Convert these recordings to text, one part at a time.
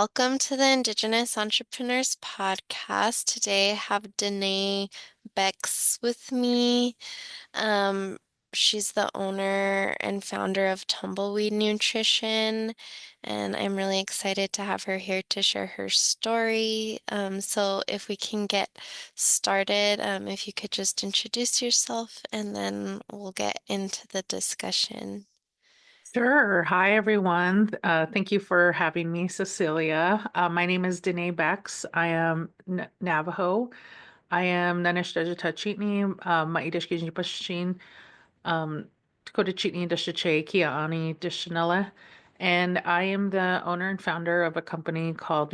Welcome to the Indigenous Entrepreneurs Podcast. Today I have Denee Bex with me. Um, she's the owner and founder of Tumbleweed Nutrition, and I'm really excited to have her here to share her story. So if we can get started, if you could just introduce yourself and then we'll get into the discussion. Sure. Hi, everyone. Thank you for having me, Cecilia. My name is Denee Bex. I am Navajo. I am Nanish Dietitian, Ma'idish Pashin, Dakota Chitni Dishache, Kiaani Dishanella. And I am the owner and founder of a company called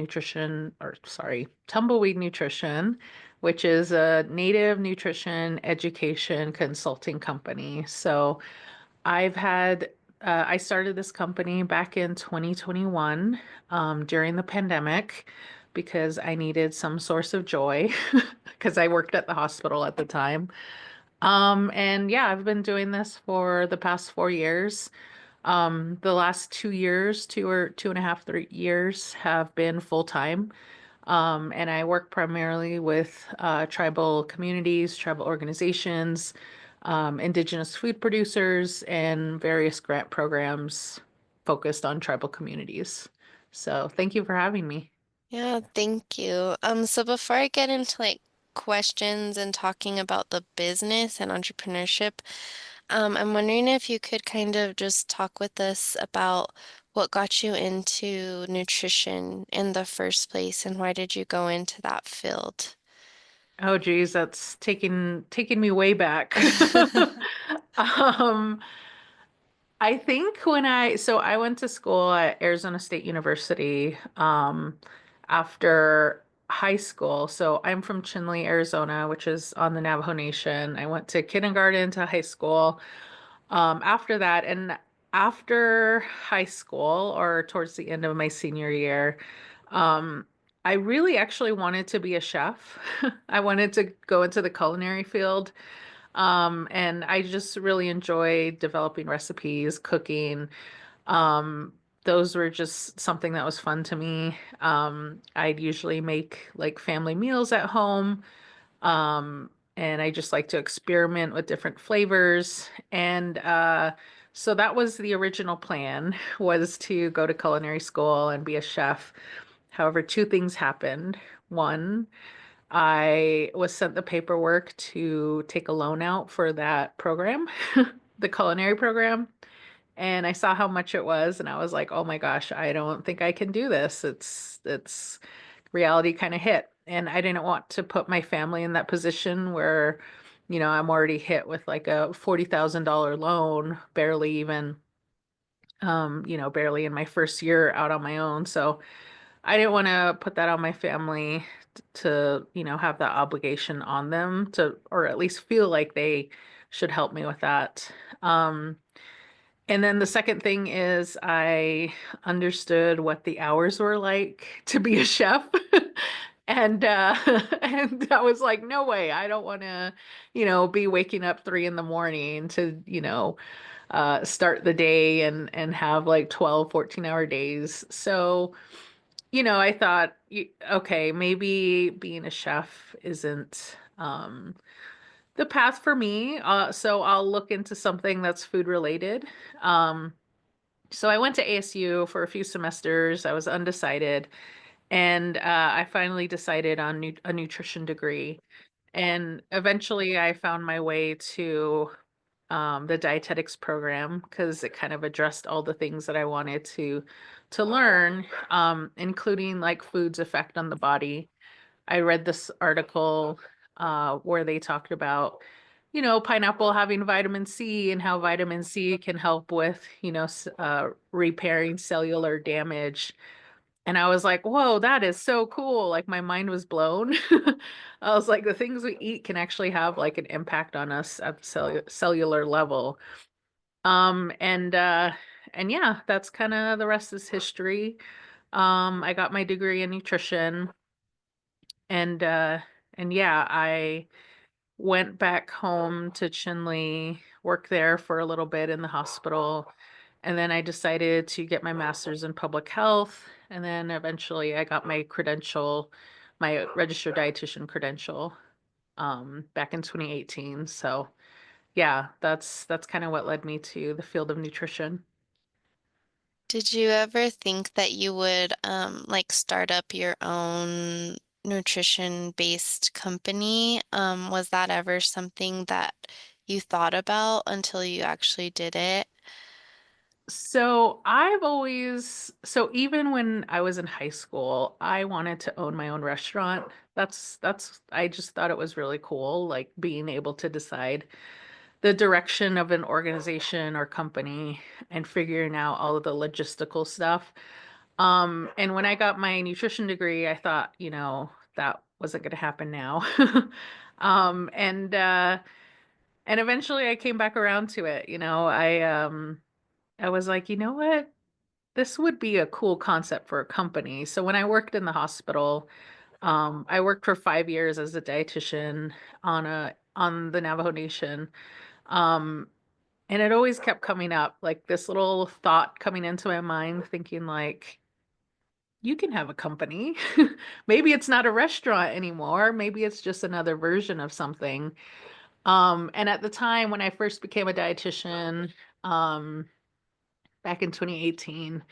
Tumbleweed Nutrition, which is a native nutrition education consulting company. I started this company back in 2021 during the pandemic because I needed some source of joy because I worked at the hospital at the time. And yeah, I've been doing this for the past 4 years. The last 2 years, 2.5, 3 years have been full time. And I work primarily with tribal communities, tribal organizations, indigenous food producers, and various grant programs focused on tribal communities. So thank you for having me. Yeah, thank you. So before I get into questions and talking about the business and entrepreneurship, I'm wondering if you could kind of just talk with us about what got you into nutrition in the first place and why did you go into that field? Oh geez, that's taking me way back. Um, I think I went to school at Arizona State University after high school. So I'm from Chinle, Arizona, which is on the Navajo Nation. I went to kindergarten to high school. After that, and after high school or towards the end of my senior year, um, I really actually wanted to be a chef. I wanted to go into the culinary field. And I just really enjoy developing recipes, cooking. Um, those were just something that was fun to me. I'd usually make like family meals at home. And I just like to experiment with different flavors. And so that was the original plan was to go to culinary school and be a chef. However, two things happened. One, I was sent the paperwork to take a loan out for that program, the culinary program, and I saw how much it was, and I was like, "Oh my gosh, I don't think I can do this." It's reality kind of hit, and I didn't want to put my family in that position where, I'm already hit with like a $40,000 loan, barely even, barely in my first year out on my own. So I didn't want to put that on my family to, have that obligation on them to, or at least feel like they should help me with that. And then the second thing is I understood what the hours were like to be a chef. And and I was like, no way, I don't want to, be waking up 3 in the morning to, start the day and have like 12, 14-hour days. So, I thought, okay, maybe being a chef isn't the path for me. So I'll look into something that's food related. Um, so I went to ASU for a few semesters. I was undecided, and I finally decided on a nutrition degree. And eventually, I found my way to the dietetics program because it kind of addressed all the things that I wanted to learn, including like food's effect on the body. I read this article where they talked about, pineapple having vitamin C and how vitamin C can help with, repairing cellular damage. And I was like, whoa, that is so cool. Like my mind was blown. I was like, the things we eat can actually have like an impact on us at the cellular level. And yeah, that's kind of the rest is history. I got my degree in nutrition and yeah, I went back home to Chinle, worked there for a little bit in the hospital, and then I decided to get my master's in public health. And then eventually I got my credential, my registered dietitian credential, back in 2018. So yeah, that's kind of what led me to the field of nutrition. Did you ever think that you would like start up your own nutrition-based company? Was that ever something that you thought about until you actually did it? So even when I was in high school, I wanted to own my own restaurant. I just thought it was really cool, like being able to decide the direction of an organization or company and figuring out all of the logistical stuff. And when I got my nutrition degree, I thought, that wasn't going to happen now. Um, and uh, and eventually I came back around to it. I was like, you know what? This would be a cool concept for a company. So when I worked in the hospital, I worked for 5 years as a dietitian on the Navajo Nation. Um, and it always kept coming up, like this little thought coming into my mind, thinking like, you can have a company. Maybe it's not a restaurant anymore. Maybe it's just another version of something. And at the time when I first became a dietitian, um, back in 2018,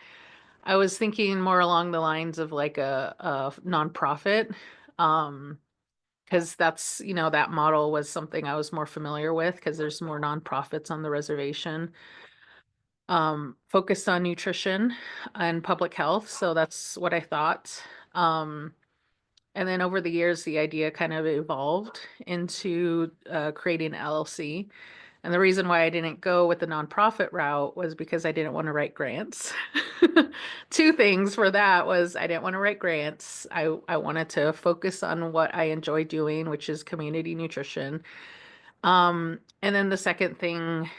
I was thinking more along the lines of like a nonprofit. Because that model was something I was more familiar with because there's more nonprofits on the reservation, focused on nutrition and public health. So that's what I thought. Um, and then over the years, the idea kind of evolved into creating an LLC. And the reason why I didn't go with the nonprofit route was because I didn't want to write grants. Two things for that was I didn't want to write grants. I wanted to focus on what I enjoy doing, which is community nutrition. And then the second thing,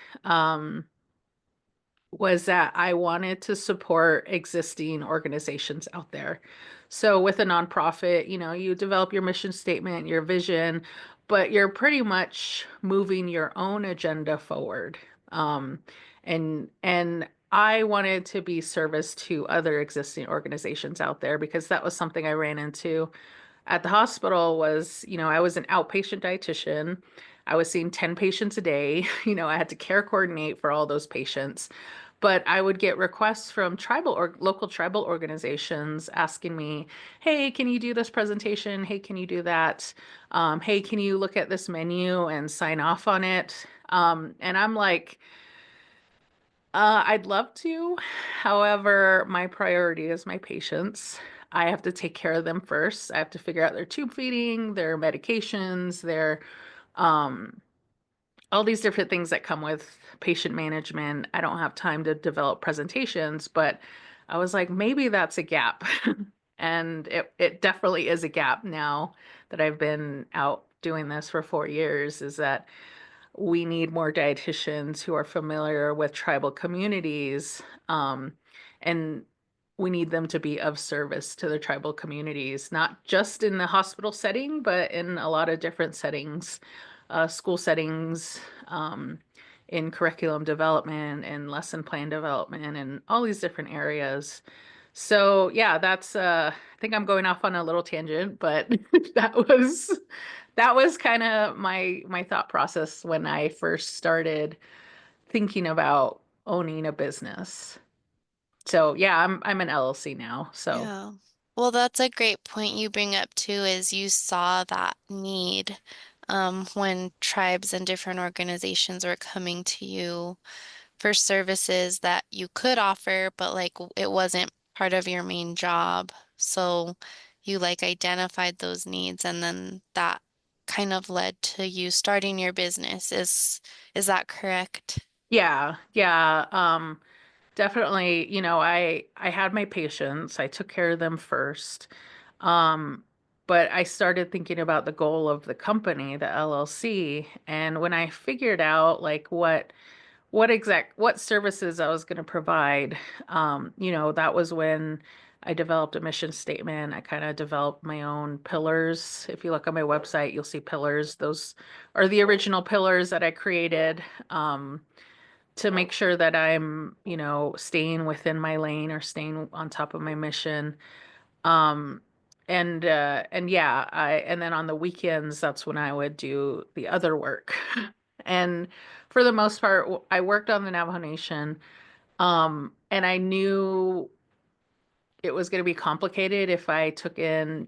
was that I wanted to support existing organizations out there. So with a nonprofit, you develop your mission statement, your vision, but you're pretty much moving your own agenda forward. Um, and I wanted to be service to other existing organizations out there because that was something I ran into at the hospital was, I was an outpatient dietitian. I was seeing 10 patients a day. I had to care coordinate for all those patients. But I would get requests from tribal or local tribal organizations asking me, hey, can you do this presentation? Hey, can you do that? Hey, can you look at this menu and sign off on it? And I'm like, I'd love to. However, my priority is my patients. I have to take care of them first. I have to figure out their tube feeding, their medications, their um, all these different things that come with patient management. I don't have time to develop presentations, but I was like, maybe that's a gap. And it definitely is a gap now that I've been out doing this for 4 years, is that we need more dietitians who are familiar with tribal communities, and we need them to be of service to the tribal communities, not just in the hospital setting, but in a lot of different settings, school settings, in curriculum development and lesson plan development and all these different areas. So yeah, I think I'm going off on a little tangent, but that was that was kind of my thought process when I first started thinking about owning a business. So yeah, I'm an LLC now. So Yeah. Well, that's a great point you bring up too, is you saw that need when tribes and different organizations were coming to you for services that you could offer, but like it wasn't part of your main job. So you like identified those needs and then that kind of led to you starting your business. Is that correct? yeah, yeah. Definitely, I had my patients. I took care of them first. Um, but I started thinking about the goal of the company, the LLC, and when I figured out like what services I was going to provide, that was when I developed a mission statement. I kind of developed my own pillars. If you look on my website, you'll see pillars. Those are the original pillars that I created. Um, to make sure that I'm, staying within my lane or staying on top of my mission. Um, and yeah, and then on the weekends, that's when I would do the other work. And for the most part, I worked on the Navajo Nation. And I knew it was going to be complicated if I took in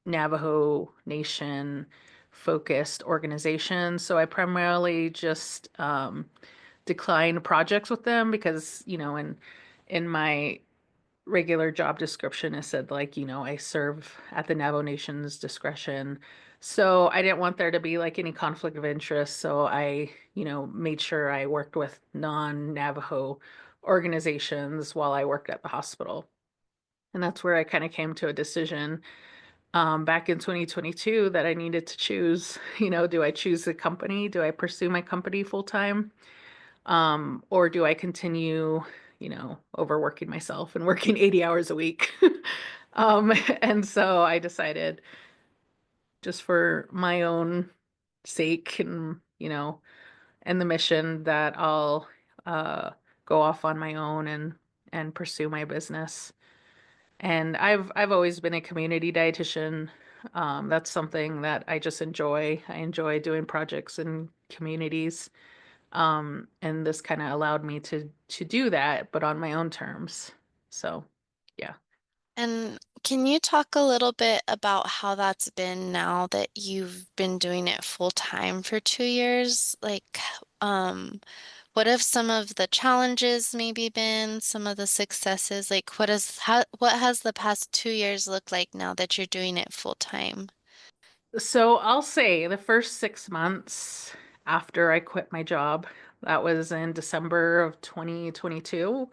Navajo Nation focused organizations. So I primarily just declined projects with them because, in my regular job description, it said like, I serve at the Navajo Nation's discretion. So I didn't want there to be like any conflict of interest. So I, made sure I worked with non-Navajo organizations while I worked at the hospital. And that's where I kind of came to a decision back in 2022 that I needed to choose, do I choose the company? Do I pursue my company full time? Or do I continue, overworking myself and working 80 hours a week? And so I decided just for my own sake and the mission that I'll uh, go off on my own and pursue my business. And I've always been a community dietitian. That's something that I just enjoy. I enjoy doing projects in communities. And this kind of allowed me to do that, but on my own terms. So, yeah. And can you talk a little bit about how that's been now that you've been doing it full time for 2 years? Like, um, what have some of the challenges maybe been, some of the successes? Like, what has the past 2 years looked like now that you're doing it full time? So I'll say the first 6 months after I quit my job, that was in December of 2022.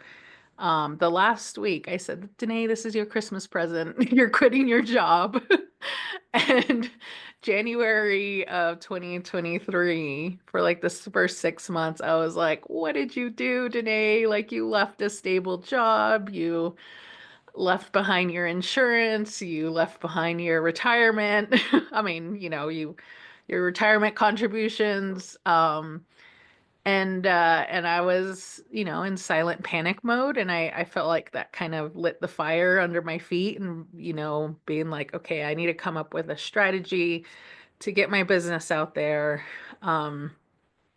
The last week I said, Danae, this is your Christmas present. You're quitting your job. And January of 2023, for like the first 6 months, I was like, what did you do, Danae? Like you left a stable job, you left behind your insurance, you left behind your retirement. I mean, your retirement contributions. And I was, in silent panic mode, and I felt like that kind of lit the fire under my feet, and being like, okay, I need to come up with a strategy to get my business out there. Um,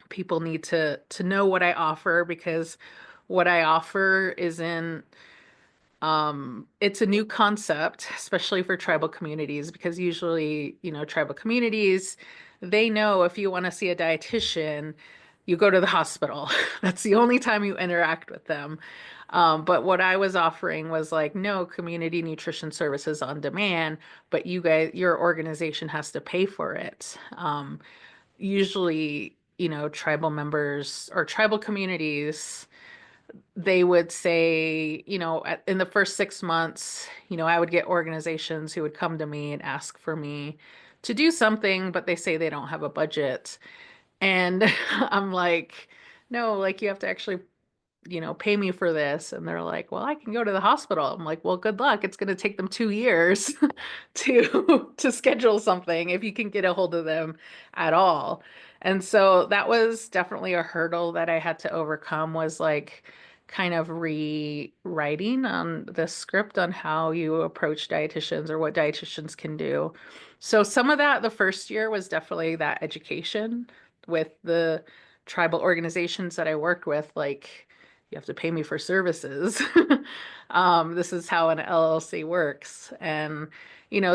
People need to know what I offer, because what I offer isn't it's a new concept, especially for tribal communities, because usually, tribal communities, they know if you want to see a dietitian, you go to the hospital. That's the only time you interact with them. But what I was offering was like, no, community nutrition services on demand, but your organization has to pay for it. Usually, tribal members or tribal communities, they would say, in the first 6 months, I would get organizations who would come to me and ask for me to do something, but they say they don't have a budget. And I'm like, no, like you have to actually pay me for this. And they're like, well, I can go to the hospital. I'm like, well, good luck. It's going to take them 2 years to schedule something if you can get a hold of them at all. And so that was definitely a hurdle that I had to overcome, was like kind of rewriting on the script on how you approach dietitians or what dietitians can do. So some of that the first year was definitely that education with the tribal organizations that I worked with, like you have to pay me for services. This is how an LLC works. And,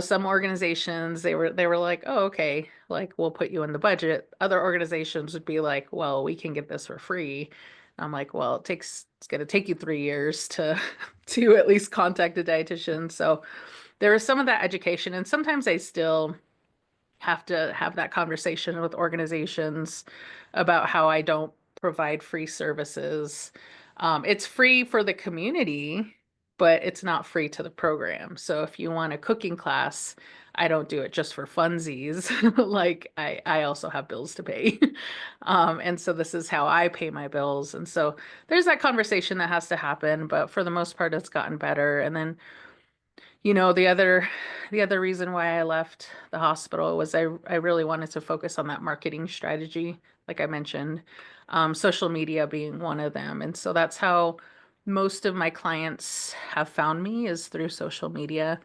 some organizations, they were like, oh, okay, like we'll put you in the budget. Other organizations would be like, well, we can get this for free. I'm like, well, it's gonna take you 3 years to to at least contact a dietitian. So there was some of that education, and sometimes I still have to have that conversation with organizations about how I don't provide free services. It's free for the community, but it's not free to the program. So if you want a cooking class, I don't do it just for funsies. Like I also have bills to pay. And so this is how I pay my bills. And so there's that conversation that has to happen, but for the most part, it's gotten better. And then the other reason why I left the hospital was I really wanted to focus on that marketing strategy. like I mentioned, social media being one of them. And so that's how most of my clients have found me is through social media.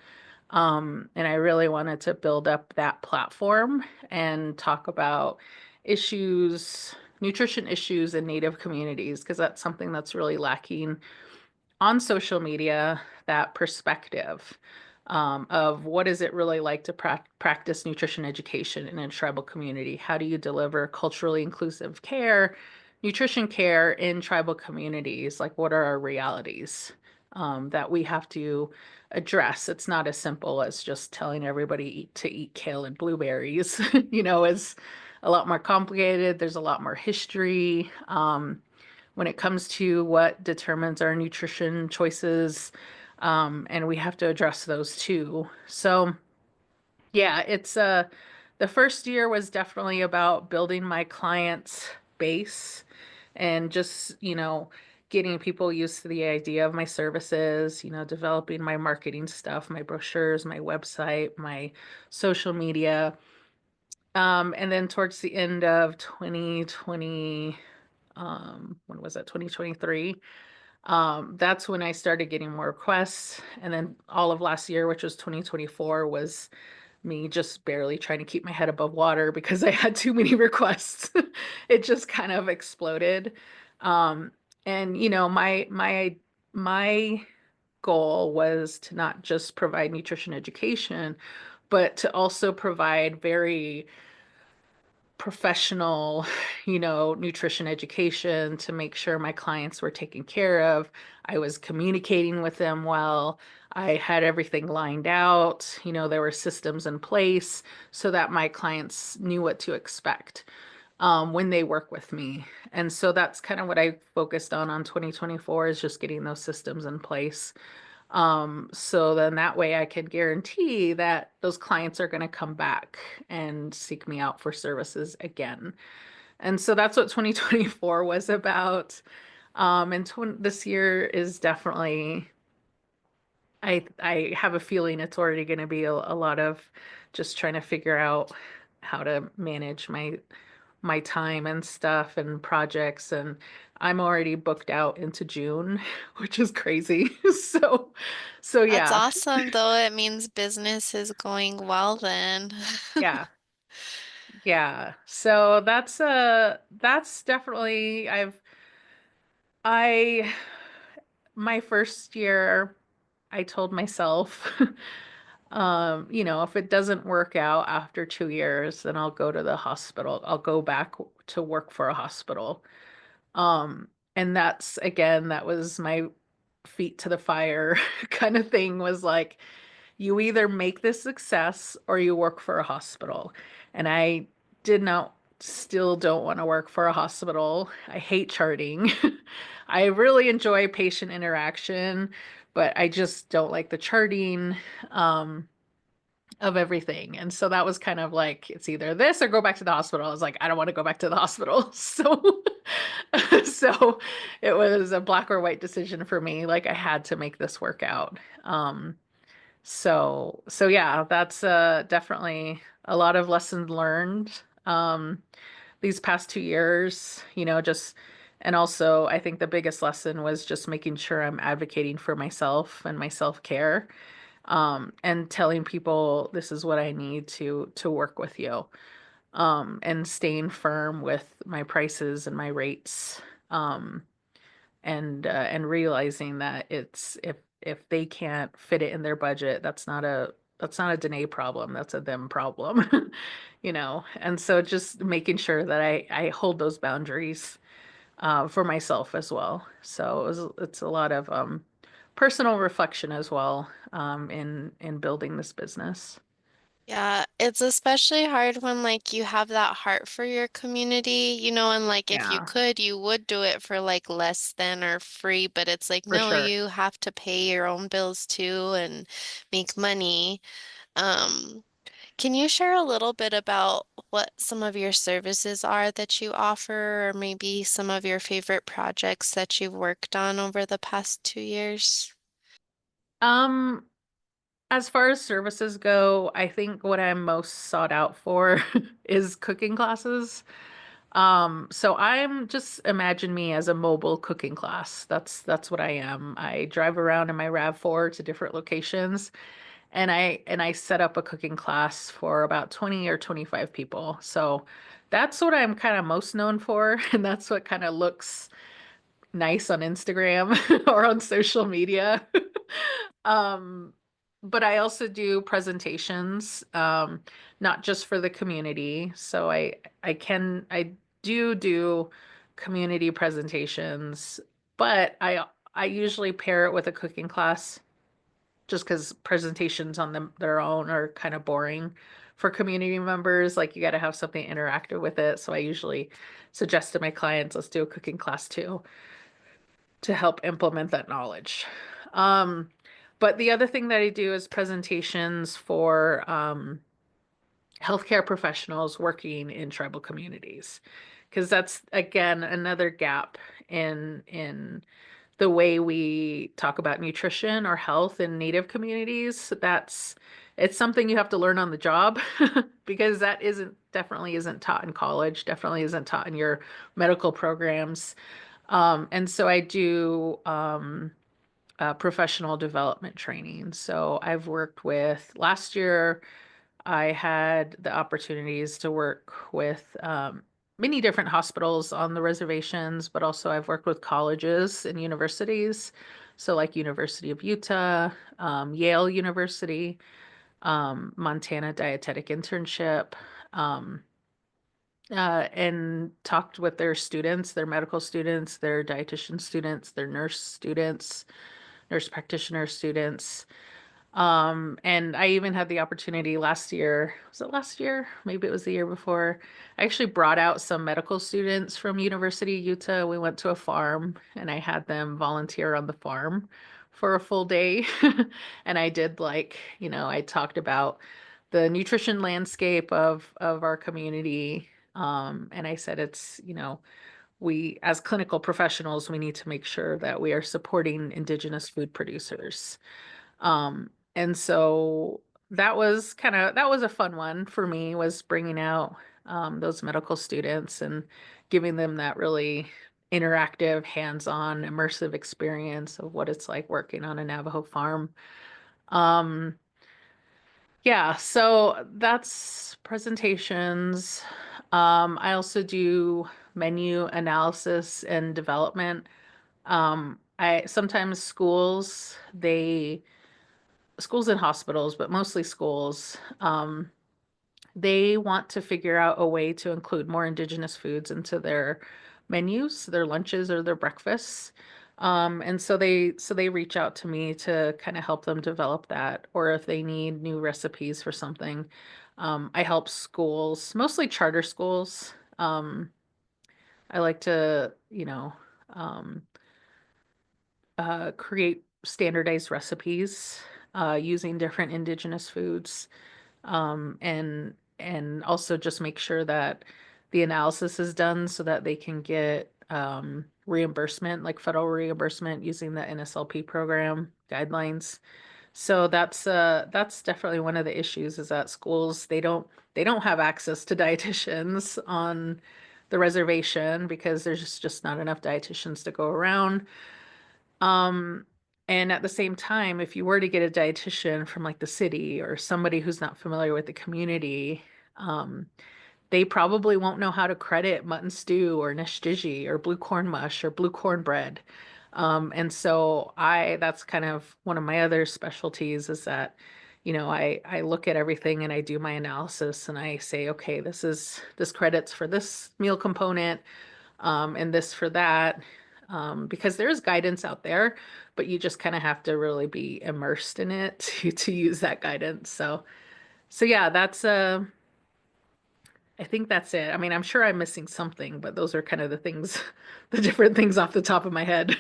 And I really wanted to build up that platform and talk about issues, nutrition issues in Native communities, because that's something that's really lacking on social media, that perspective of what is it really like to practice nutrition education in a tribal community? How do you deliver culturally inclusive care, nutrition care in tribal communities? Like, what are our realities that we have to address? It's not as simple as just telling everybody to eat kale and blueberries. It's a lot more complicated. There's a lot more history. When it comes to what determines our nutrition choices. And we have to address those too. So, yeah, it's the first year was definitely about building my clients' base and just, getting people used to the idea of my services, developing my marketing stuff, my brochures, my website, my social media. And then towards the end of 2020, when was that? 2023. That's when I started getting more requests. And then all of last year, which was 2024, was me just barely trying to keep my head above water because I had too many requests. It just kind of exploded. Um, and my goal was to not just provide nutrition education, but to also provide very professional, nutrition education to make sure my clients were taken care of. I was communicating with them well. I had everything lined out. There were systems in place so that my clients knew what to expect when they work with me. And so that's kind of what I focused on 2024 is just getting those systems in place. So then that way I can guarantee that those clients are going to come back and seek me out for services again. And so that's what 2024 was about. And this year is definitely, I have a feeling it's already going to be a lot of just trying to figure out how to manage my time and stuff and projects, and I'm already booked out into June, which is crazy. So so That's yeah. awesome, though. It means business is going well then. Yeah. Yeah. So that's definitely I my first year I told myself if it doesn't work out after 2 years, then I'll go to the hospital. I'll go back to work for a hospital. And that's again, that was my feet to the fire kind of thing was like, you either make this success or you work for a hospital. And I did not, still don't want to work for a hospital. I hate charting. I really enjoy patient interaction, but I just don't like the charting. Of everything. And so that was kind of like, it's either this or go back to the hospital. I was like, I don't want to go back to the hospital. So, so it was a black or white decision for me. Like I had to make this work out. So yeah, that's definitely a lot of lessons learned these past 2 years, just and also I think the biggest lesson was just making sure I'm advocating for myself and my self-care and telling people this is what I need to work with you, and staying firm with my prices and my rates, um, and realizing that it's if they can't fit it in their budget, that's not a Dene problem, that's a them problem, And so just making sure that I hold those boundaries for myself as well. So it's a lot of personal reflection as well in building this business. Yeah, it's especially hard when like you have that heart for your community, and like if you Yeah, could, you would do it for like less than or free, but it's like for no, sure. you have to pay your own bills too and make money. Um, can you share a little bit about what some of your services are that you offer, or maybe some of your favorite projects that you've worked on over the past 2 years? Um, as far as services go, I think what I'm most sought out for is cooking classes. So I'm just imagine me as a mobile cooking class. That's what I am. I drive around in my RAV4 to different locations and I set up a cooking class for about 20 or 25 people. So that's what I'm kind of most known for, and that's what kind of looks nice on Instagram or on social media. Um, but I also do presentations, not just for the community. So I do community presentations, but I usually pair it with a cooking class just because presentations on their own are kind of boring for community members. Like you got to have something interactive with it. So I usually suggest to my clients, let's do a cooking class too to help implement that knowledge. Um, but the other thing that I do is presentations for healthcare professionals working in tribal communities, because that's again another gap in the way we talk about nutrition or health in Native communities. It's something you have to learn on the job because that isn't definitely isn't taught in college, definitely isn't taught in your medical programs. And so I do professional development training. So I've worked with, last year, I had the opportunities to work with many different hospitals on the reservations, but also I've worked with colleges and universities. So, like University of Utah, Yale University, Montana Dietetic Internship. Um, and talked with their students, their medical students, their dietitian students, their nurse students, nurse practitioner students. And I even had the opportunity last year, was it last year? Maybe it was the year before. I actually brought out some medical students from University of Utah. We went to a farm and I had them volunteer on the farm for a full day. And I did I talked about the nutrition landscape of our community. And I said we as clinical professionals, we need to make sure that we are supporting indigenous food producers. And so that was a fun one for me, was bringing out those medical students and giving them that really interactive, hands-on, immersive experience of what it's like working on a Navajo farm. Um, yeah, so that's presentations. I also do menu analysis and development. I sometimes schools and hospitals, but mostly schools, they want to figure out a way to include more indigenous foods into their menus, their lunches or their breakfasts. And so they reach out to me to kind of help them develop that, or if they need new recipes for something. I help schools, mostly charter schools. I like to, um, create standardized recipes using different indigenous foods, and also just make sure that the analysis is done so that they can get reimbursement, like federal reimbursement, using the NSLP program guidelines. So that's definitely one of the issues, is that schools, they don't have access to dietitians on the reservation because there's just not enough dietitians to go around. Um, and at the same time, if you were to get a dietitian from like the city or somebody who's not familiar with the community, um, they probably won't know how to credit mutton stew or nishtiji or blue corn mush or blue cornbread. And so that's kind of one of my other specialties, is that, I look at everything and I do my analysis and I say, okay, this credits for this meal component, and this for that. Because there's guidance out there, but you just kind of have to really be immersed in it to use that guidance. So yeah, I think that's it. I mean, I'm sure I'm missing something, but those are kind of the things, the different things off the top of my head.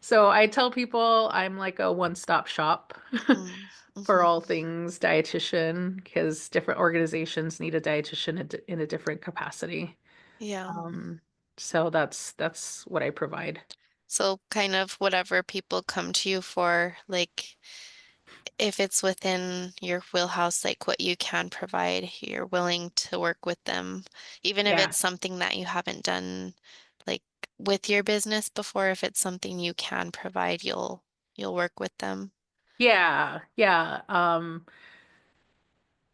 So I tell people I'm like a one-stop shop Mm, for hmm. all things dietitian, because different organizations need a dietitian in a different capacity. Yeah. Um, so that's what I provide. So kind of whatever people come to you for, like if it's within your wheelhouse, like what you can provide, you're willing to work with them, even if Yeah. it's something that you haven't done like with your business before, if it's something you can provide, you'll work with them. Yeah. Yeah.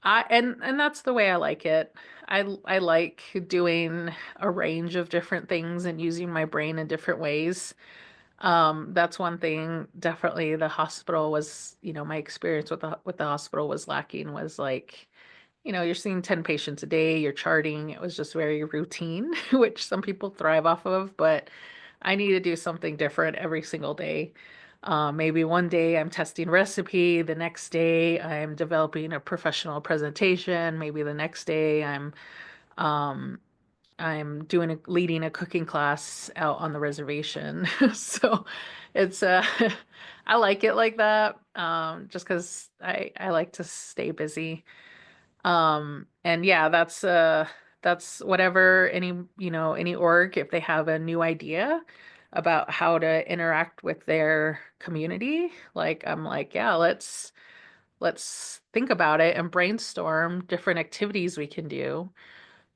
And that's the way I like it. I like doing a range of different things and using my brain in different ways. That's one thing definitely the hospital was, my experience with the hospital was lacking was like, you're seeing 10 patients a day, you're charting. It was just very routine, which some people thrive off of, but I need to do something different every single day. Maybe one day I'm testing recipe, the next day I'm developing a professional presentation, maybe the next day um, I'm leading a cooking class out on the reservation. So it's I like it like that. Just because I like to stay busy. And yeah, that's whatever any org, if they have a new idea about how to interact with their community, like I'm like, yeah, let's think about it and brainstorm different activities we can do.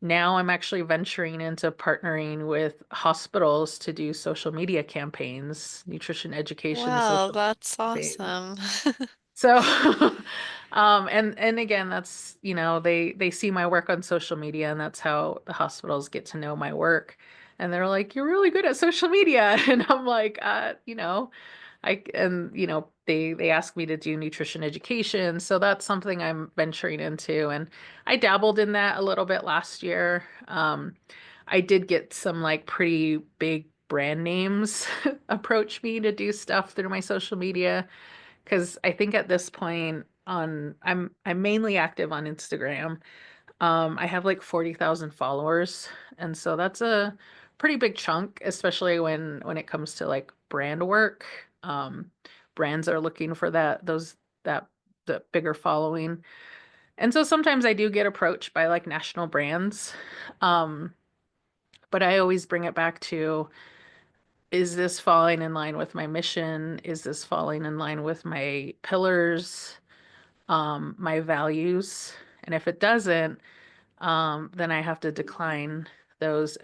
Now I'm actually venturing into partnering with hospitals to do social media campaigns, nutrition education Wow, social that's campaigns. awesome. So, and again, that's, they see my work on social media, and that's how the hospitals get to know my work. And they're like, "You're really good at social media." And I'm like, and they ask me to do nutrition education. So that's something I'm venturing into. And I dabbled in that a little bit last year. I did get some like pretty big brand names approach me to do stuff through my social media. Because I think at this point I'm mainly active on Instagram. I have like 40,000 followers, and so that's a pretty big chunk, especially when it comes to like brand work. Um, Brands are looking for that the bigger following. And so sometimes I do get approached by like national brands. Um, but I always bring it back to, is this falling in line with my mission? Is this falling in line with my pillars, my values? And if it doesn't, then I have to decline those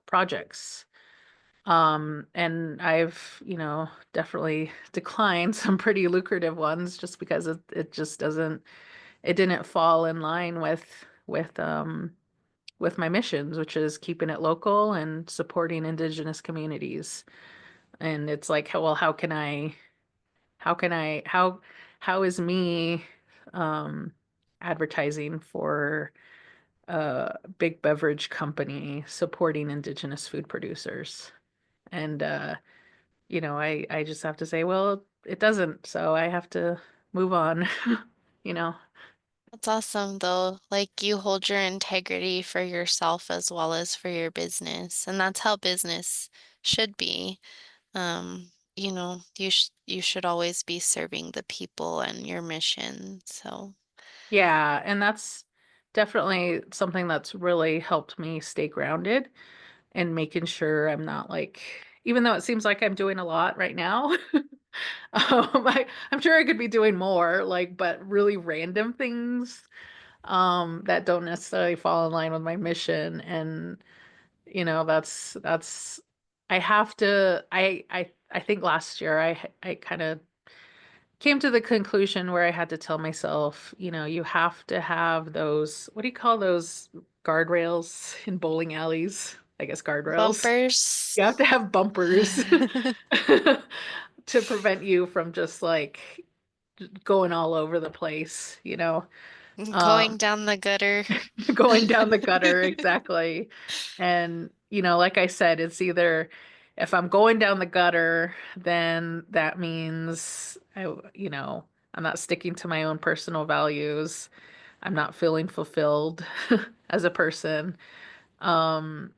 projects. And I've, definitely declined some pretty lucrative ones just because it just it didn't fall in line with my missions, which is keeping it local and supporting indigenous communities. And it's like, well, how can I, how is me, um, advertising for a big beverage company supporting indigenous food producers? And, I just have to say, well, it doesn't. So I have to move on, you know? That's awesome though. Like you hold your integrity for yourself as well as for your business. And that's how business should be. You should always be serving the people and your mission. So Yeah. And that's definitely something that's really helped me stay grounded and making sure I'm not like, even though it seems like I'm doing a lot right now, I'm sure I could be doing more, like, but really random things that don't necessarily fall in line with my mission. And, that's I have to I think last year I kind of came to the conclusion where I had to tell myself, you have to have those, what do you call those guardrails in bowling alleys? I guess guardrails. bumpers. You have to have bumpers to prevent you from just like going all over the place, Going um, down the gutter. going down the gutter, exactly. And, like I said, it's either if I'm going down the gutter, then that means I'm not sticking to my own personal values. I'm not feeling fulfilled as a person. Um,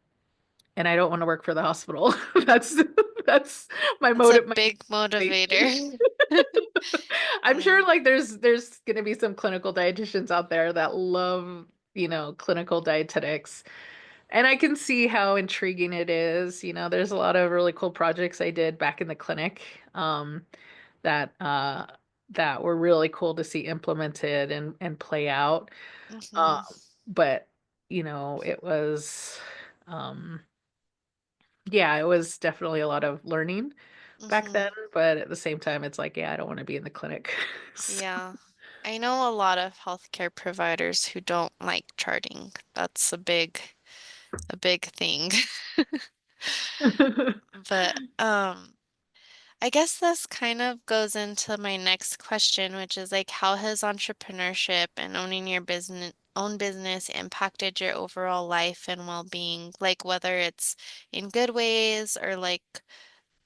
and I don't want to work for the hospital. That's that's my That's a my big motivation. motivator. I'm Yeah. sure like there's gonna be some clinical dietitians out there that love, clinical dietetics. And I can see how intriguing it is. There's a lot of really cool projects I did back in the clinic. that that were really cool to see implemented and play out. Mm-hmm. But it was um yeah, it was definitely a lot of learning back then, Mm-hmm. but at the same time it's like, yeah, I don't want to be in the clinic. So- Yeah. I know a lot of healthcare providers who don't like charting. That's a big thing. But I guess this kind of goes into my next question, which is like, how has entrepreneurship and owning your own business impacted your overall life and well-being? Like whether it's in good ways or like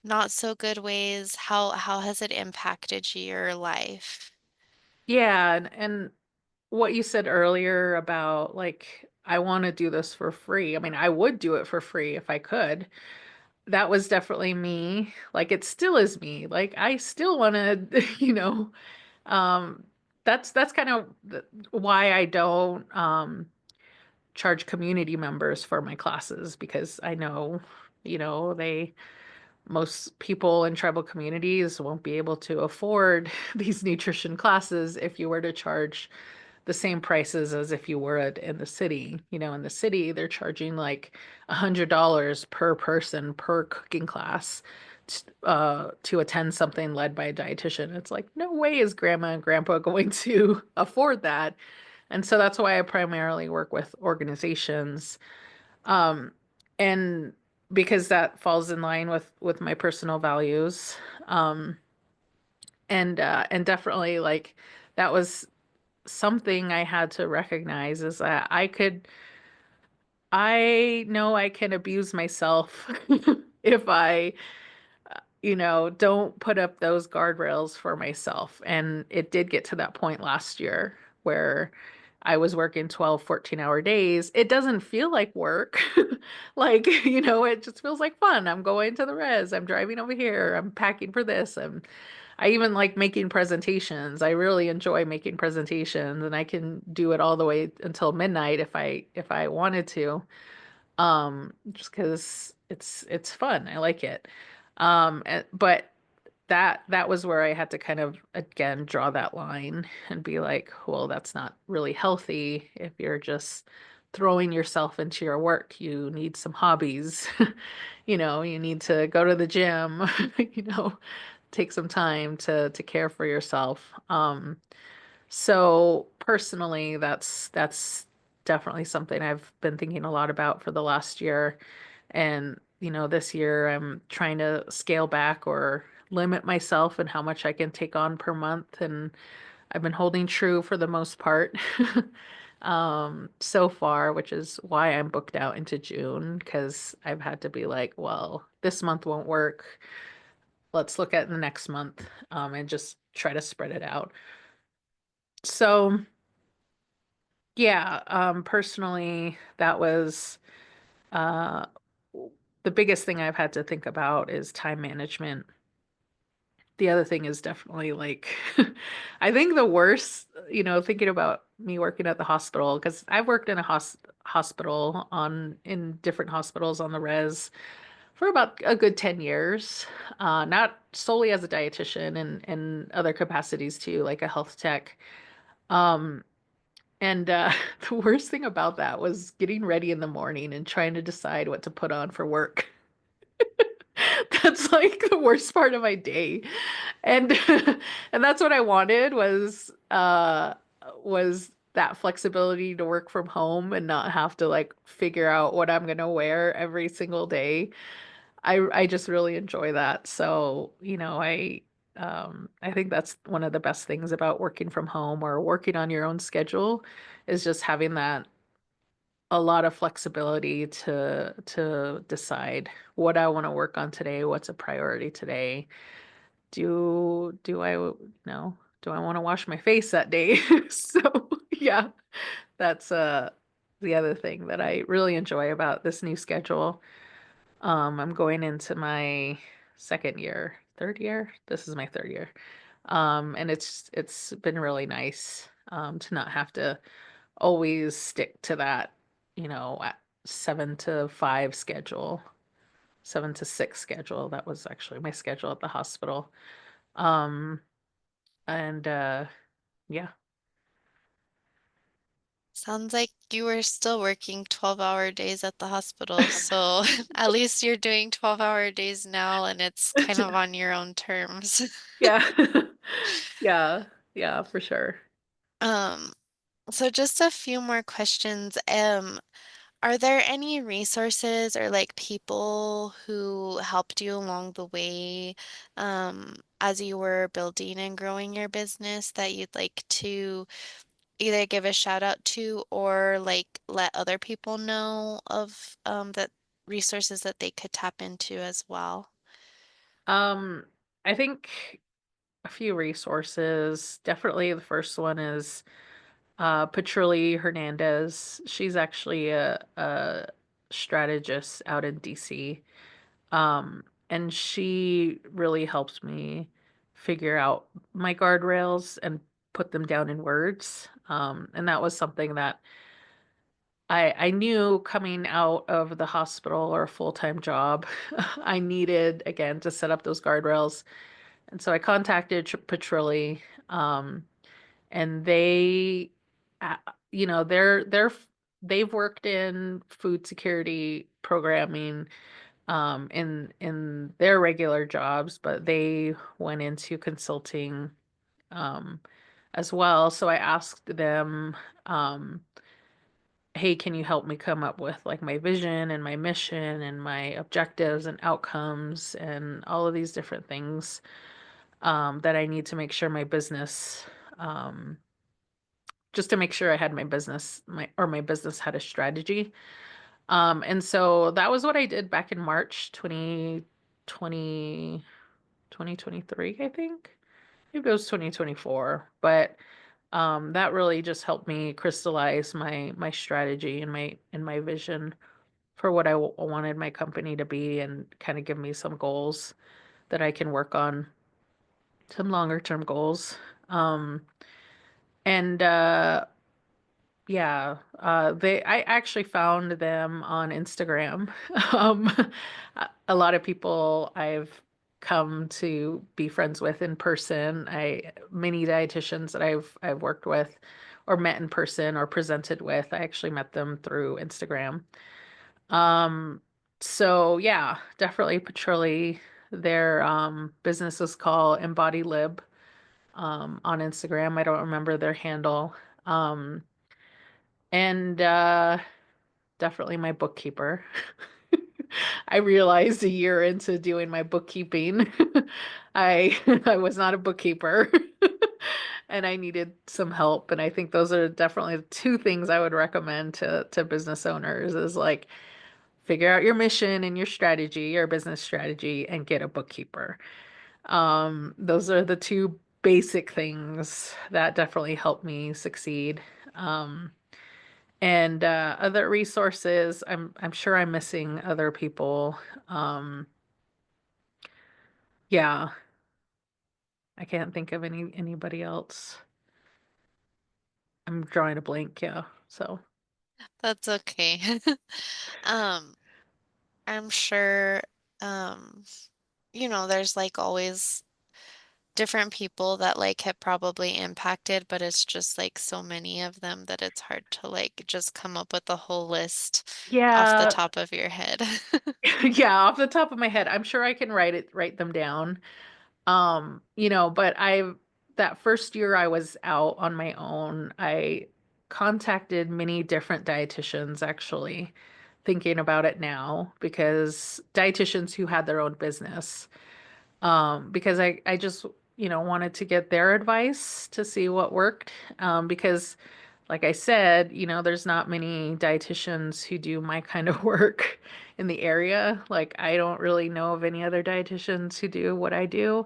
not so good ways, how has it impacted your life? Yeah, and what you said earlier about like I want to do this for free. I mean, I would do it for free if I could. That was definitely me. Like it still is me. Like I still want to, um that's kind of why I don't charge community members for my classes because I know, they most people in tribal communities won't be able to afford these nutrition classes if you were to charge the same prices as if you were in the city. In the city, they're charging like $100 per person per cooking class to attend something led by a dietitian. It's like, no way is grandma and grandpa going to afford that. And so that's why I primarily work with organizations. Um, and because that falls in line with my personal values. Um, and definitely like that was something I had to recognize is that I know I can abuse myself if I, don't put up those guardrails for myself. And it did get to that point last year where I was working 12, 14-hour days. It doesn't feel like work. Like, it just feels like fun. I'm going to the res, I'm driving over here, I'm packing for this. I even like making presentations. I really enjoy making presentations and I can do it all the way until midnight if I wanted to. Just 'cause it's fun. I like it. But that was where I had to kind of again draw that line and be like, well, that's not really healthy if you're just throwing yourself into your work. You need some hobbies. You need to go to the gym, take some time to care for yourself. So personally, that's definitely something I've been thinking a lot about for the last year. And, this year I'm trying to scale back or limit myself and how much I can take on per month. And I've been holding true for the most part. So far, which is why I'm booked out into June, because I've had to be like, well, this month won't work. Let's look at the next month, and just try to spread it out. So, yeah, personally, that was uh, the biggest thing I've had to think about is time management. The other thing is definitely like, I think the worst, thinking about me working at the hospital, because I've worked in a hospital in different hospitals on the res for about a good 10 years, not solely as a dietitian and other capacities too, like a health tech. Um, And the worst thing about that was getting ready in the morning and trying to decide what to put on for work. That's like the worst part of my day. And and that's what I wanted was that flexibility to work from home and not have to like figure out what I'm gonna wear every single day. I just really enjoy that. So, I think that's one of the best things about working from home or working on your own schedule is just having that a lot of flexibility to decide what I want to work on today, what's a priority today. Do I know, do I want to wash my face that day? So, yeah, that's the other thing that I really enjoy about this new schedule. I'm going into my second year, third year. This is my third year. And it's been really nice to not have to always stick to that, at 7 to 5 schedule, 7 to 6 schedule. That was actually my schedule at the hospital. Um, and yeah. Sounds like you were still working 12-hour days at the hospital. So at least you're doing 12-hour days now and it's kind of on your own terms. Yeah. Yeah. Yeah, for sure. Um, so just a few more questions. Are there any resources or like people who helped you along the way, as you were building and growing your business that you'd like to either give a shout out to or like let other people know of that resources that they could tap into as well? Um, I think a few resources. Definitely the first one is Patrulli Hernandez. She's actually a strategist out in DC. And she really helps me figure out my guardrails and put them down in words. And that was something that I knew coming out of the hospital or a full-time job, I needed again to set up those guardrails. And so I contacted Patrulli, and they, uh, you know, they've worked in food security programming in their regular jobs, but they went into consulting um, as well. So I asked them, um, "Hey, can you help me come up with like my vision and my mission and my objectives and outcomes and all of these different things that I need to make sure my business." Just to make sure I had my business, my business had a strategy. And so that was what I did back in March 2020, 2023, I think. Maybe it was 2024. But that really just helped me crystallize my strategy and my vision for what wanted my company to be and kind of give me some goals that I can work on, some longer term goals. Um, and Yeah, I actually found them on Instagram. Um, a lot of people I've come to be friends with in person. Many dietitians that I've worked with or met in person or presented with, I actually met them through Instagram. Um, so yeah, definitely Petroli. Their business is called Embody Lib on Instagram. I don't remember their handle. Um, and definitely my bookkeeper. I realized a year into doing my bookkeeping, I I was not a bookkeeper and I needed some help. And I think those are definitely the two things I would recommend to business owners is like figure out your mission and your strategy, your business strategy, and get a bookkeeper. Those are the two basic things that definitely helped me succeed. Um, and other resources, I'm sure I'm missing other people. Um, yeah, I can't think of anybody else. I'm drawing a blank, yeah. So, That's okay. Um, I'm sure, um, there's like always different people that like have probably impacted, but it's just like so many of them that it's hard to like just come up with a whole list off the yeah, top of your head. yeah, off the top of my head, I'm sure I can write them down. But that first year I was out on my own, I contacted many different dietitians actually, thinking about it now, because dietitians who had their own business. Because I just, wanted to get their advice to see what worked. Because like I said, there's not many dietitians who do my kind of work in the area. Like I don't really know of any other dietitians who do what I do,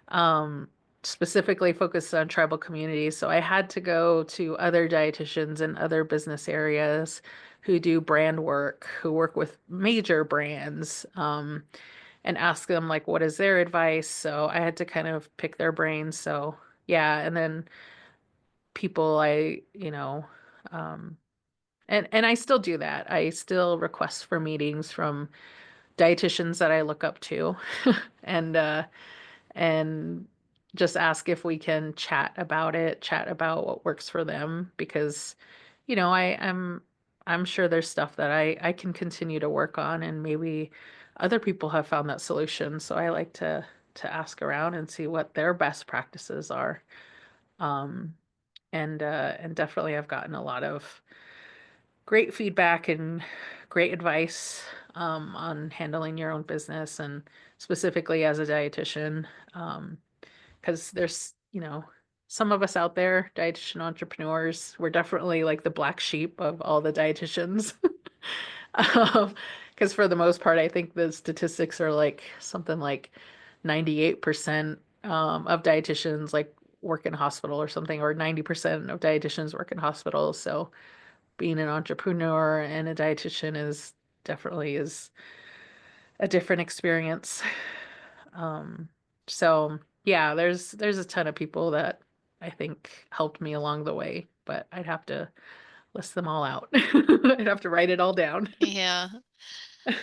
um, specifically focused on tribal communities. So I had to go to other dietitians in other business areas who do brand work, who work with major brands, and ask them like what is their advice. So I had to kind of pick their brains. So yeah, and then people um, and I still do that. I still request for meetings from dietitians that I look up to, and just ask if we can chat about it, chat about what works for them because, I'm sure there's stuff that I can continue to work on and maybe other people have found that solution. So I like to ask around and see what their best practices are. Um, and definitely I've gotten a lot of great feedback and great advice on handling your own business and specifically as a dietitian. Because there's, some of us out there, dietitian entrepreneurs, we're definitely like the black sheep of all the dietitians. Because for the most part, I think the statistics are like something like 98% of dietitians like work in a hospital or something, or 90% of dietitians work in hospitals. So being an entrepreneur and a dietitian is definitely is a different experience. Um, so yeah, there's a ton of people that I think helped me along the way, but I'd have to list them all out. I'd have to write it all down. Yeah.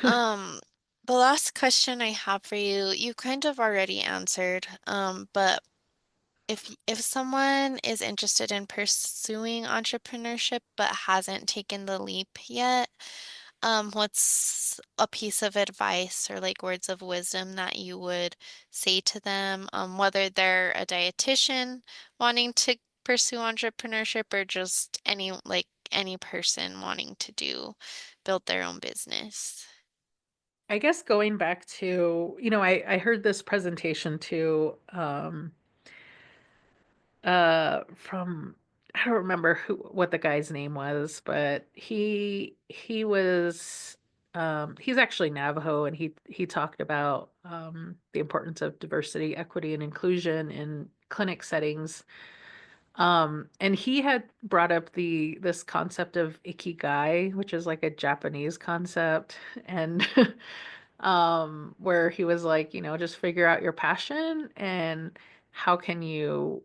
Um, the last question I have for you, you kind of already answered, but if someone is interested in pursuing entrepreneurship but hasn't taken the leap yet, what's a piece of advice or like words of wisdom that you would say to them, whether they're a dietitian wanting to pursue entrepreneurship or just any person wanting to build their own business? I guess going back to, I heard this presentation too, from I don't remember what the guy's name was, but he was he's actually Navajo and he talked about the importance of diversity, equity, and inclusion in clinic settings. And he had brought up this concept of ikigai, which is like a Japanese concept, and where he was like, just figure out your passion and how can you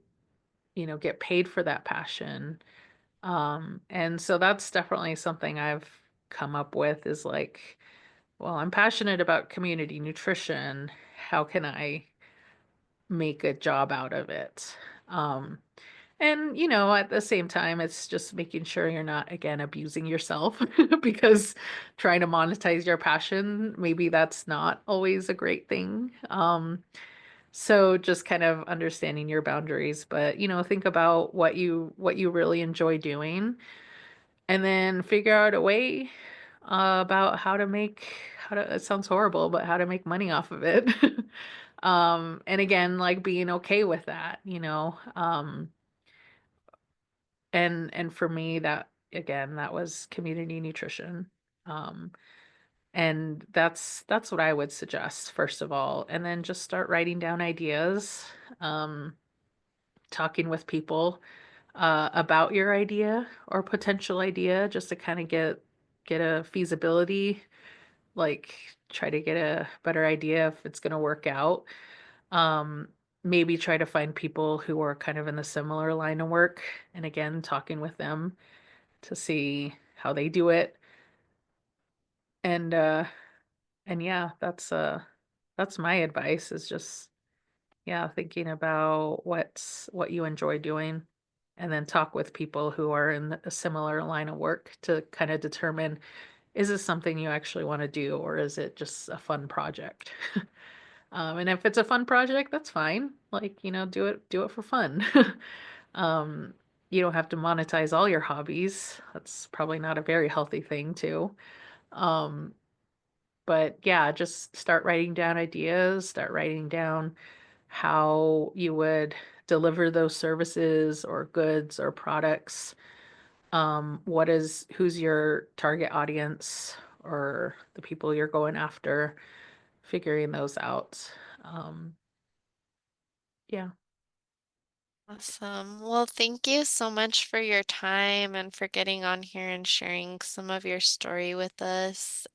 get paid for that passion. And so that's definitely something I've come up with is like, well, I'm passionate about community nutrition. How can I make a job out of it? Um, and at the same time, it's just making sure you're not, again, abusing yourself because trying to monetize your passion, maybe that's not always a great thing. So just kind of understanding your boundaries, but think about what you really enjoy doing and then figure out a way about how to it sounds horrible, but how to make money off of it. And again, like being okay with that, and for me that again, that was community nutrition. Um and that's what I would suggest first of all, and then just start writing down ideas. Um Talking with people about your idea or potential idea just to kind of get a feasibility, like try to get a better idea if it's going to work out. Um, Maybe try to find people who are kind of in the similar line of work, and again, talking with them to see how they do it. And yeah, that's my advice is just yeah, thinking about what you enjoy doing and then talk with people who are in a similar line of work to kind of determine is this something you actually want to do or is it just a fun project? And if it's a fun project, that's fine. Like, do it for fun. Um, you don't have to monetize all your hobbies. That's probably not a very healthy thing too. Um, but yeah, just start writing down ideas, start writing down how you would deliver those services or goods or products. Who's your target audience or the people you're going after, figuring those out. Um, yeah. Awesome. Well, thank you so much for your time and for getting on here and sharing some of your story with us.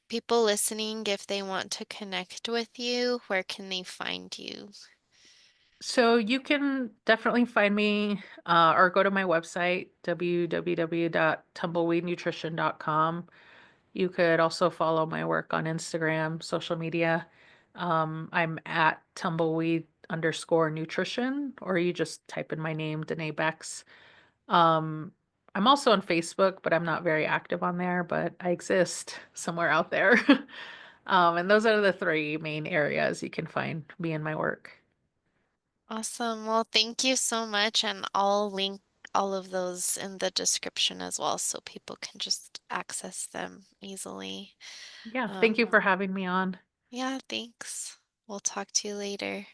People listening, if they want to connect with you, where can they find you? So you can definitely find me or go to my website, www.tumbleweednutrition.com. You could also follow my work on Instagram, social media. I'm at Tumbleweed underscore nutrition, or you just type in my name, Denee Bex. Um, I'm also on Facebook, but I'm not very active on there, but I exist somewhere out there. And those are the three main areas you can find me in my work. Awesome. Well, thank you so much, and I'll link all of those in the description as well so people can just access them easily. Yeah, thank you Um, for having me on. yeah, thanks. We'll talk to you later.